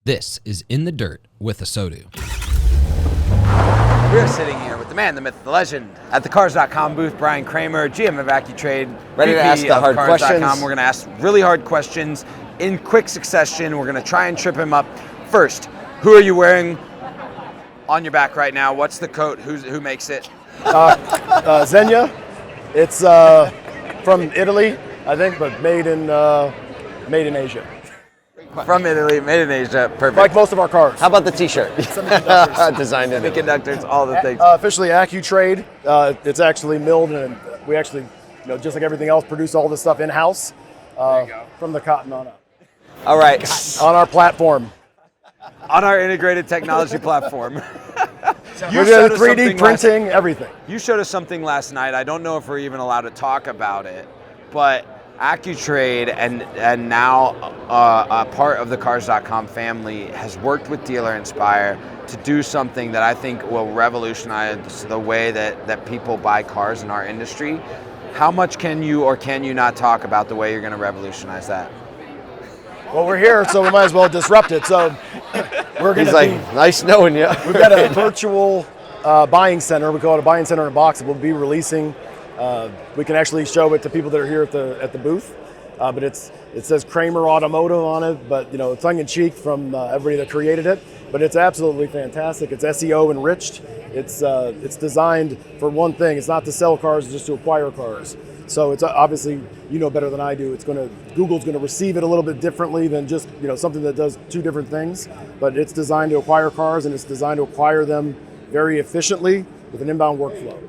This is In the Dirt with ASOTU. We're sitting here with the man, the myth, the legend at the Cars.com booth, Brian Kramer, GM of Accu-Trade, ready to ask the hard questions. We're going to ask really hard questions in quick succession. We're going to try and trip him up. First, who are you wearing on your back right now? What's the coat? Who makes it? Zegna. It's from Italy, I think, but made in Asia. From Italy, made in Asia. Perfect. Like most of our cars. How about the T-shirt? Designed in Semiconductors, all the things. Officially Accu-Trade. It's actually milled, and we actually, just like everything else, produce all this stuff in-house from the cotton on up. All right. On our platform. On our integrated technology platform. We're doing 3D printing, everything. You showed us something last night. I don't know if we're even allowed to talk about it, but Accu-Trade and now a part of the Cars.com family has worked with Dealer Inspire to do something that I think will revolutionize the way that people buy cars in our industry. How much can you or can you not talk about the way you're going to revolutionize that? Well, we're here, so we might as well disrupt it. So we're going to nice knowing you. We've got a virtual buying center. We call it a buying center in a box. We'll be releasing. We can actually show it to people that are here at the booth, but it says Kramer Automotive on it, but it's tongue-in-cheek from everybody that created it. But it's absolutely fantastic. It's SEO enriched. It's designed for one thing. It's not to sell cars, it's just to acquire cars. So it's obviously, better than I do. Google's going to receive it a little bit differently than just something that does two different things. But it's designed to acquire cars, and it's designed to acquire them very efficiently with an inbound workflow.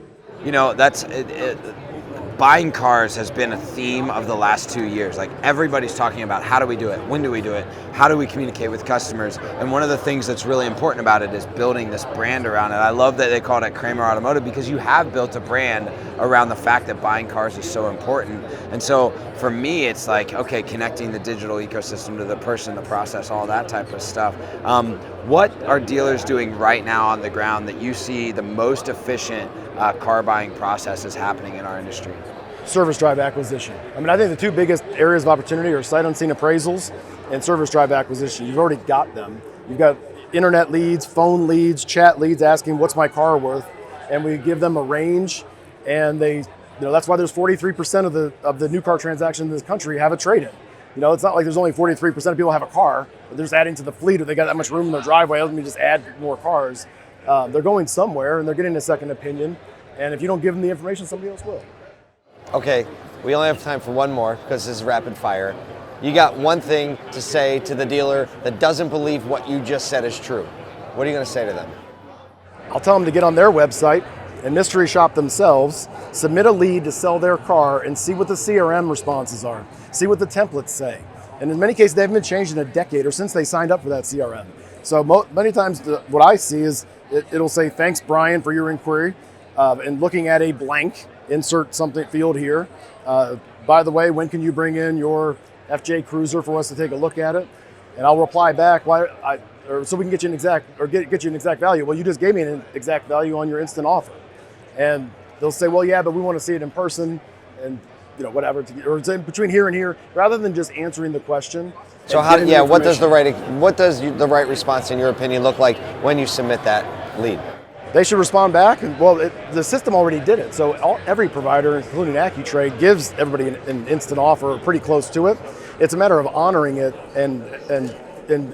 Buying cars has been a theme of the last 2 years. Like, everybody's talking about how do we do it, when do we do it, how do we communicate with customers, and one of the things that's really important about it is building this brand around it. I love that they called it Kramer Automotive because you have built a brand around the fact that buying cars is so important. And so for me, it's like, okay, connecting the digital ecosystem to the person, the process, all that type of stuff. What are dealers doing right now on the ground that you see the most efficient car buying processes happening in our industry? Service drive acquisition. I think the two biggest areas of opportunity are sight unseen appraisals and service drive acquisition. You've already got them. You've got internet leads, phone leads, chat leads asking what's my car worth, and we give them a range, and that's why there's 43% of the new car transactions in this country have a trade-in. It's not like there's only 43% of people have a car, but they're just adding to the fleet, or they got that much room in their driveway, let me just add more cars. They're going somewhere, and they're getting a second opinion, and if you don't give them the information, somebody else will. Okay, we only have time for one more because this is rapid fire. You got one thing to say to the dealer that doesn't believe what you just said is true. What are you going to say to them? I'll tell them to get on their website and mystery shop themselves, submit a lead to sell their car, and see what the CRM responses are. See what the templates say. And in many cases, they haven't been changed in a decade or since they signed up for that CRM. So many times what I see is it'll say, thanks, Brian, for your inquiry. And looking at a blank, insert something field here. By the way, when can you bring in your FJ Cruiser for us to take a look at it? And I'll reply back, so we can get you an exact value. Well, you just gave me an exact value on your instant offer. And they'll say, well, yeah, but we want to see it in person, and whatever, or it's in between here and here, rather than just answering the question. So what does the right response, in your opinion, look like when you submit that lead? They should respond back, and the system already did it. So every provider, including Accu-Trade, gives everybody an instant offer, or pretty close to it. It's a matter of honoring it and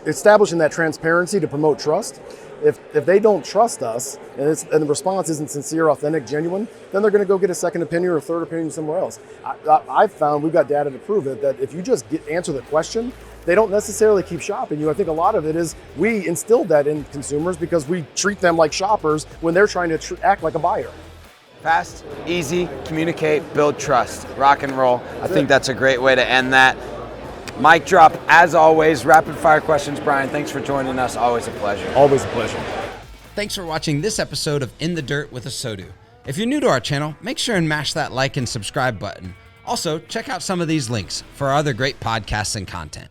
establishing that transparency to promote trust. If they don't trust us, and the response isn't sincere, authentic, genuine, then they're going to go get a second opinion or a third opinion somewhere else. I've found, we've got data to prove it, that if you just answer the question, they don't necessarily keep shopping you. I think a lot of it is we instilled that in consumers because we treat them like shoppers when they're trying to act like a buyer. Fast, easy, communicate, build trust, rock and roll. I think that's a great way to end that. Mic drop, as always, rapid fire questions. Brian, thanks for joining us. Always a pleasure. Always a pleasure. Thanks for watching this episode of In the Dirt with ASOTU. If you're new to our channel, make sure and mash that like and subscribe button. Also, check out some of these links for our other great podcasts and content.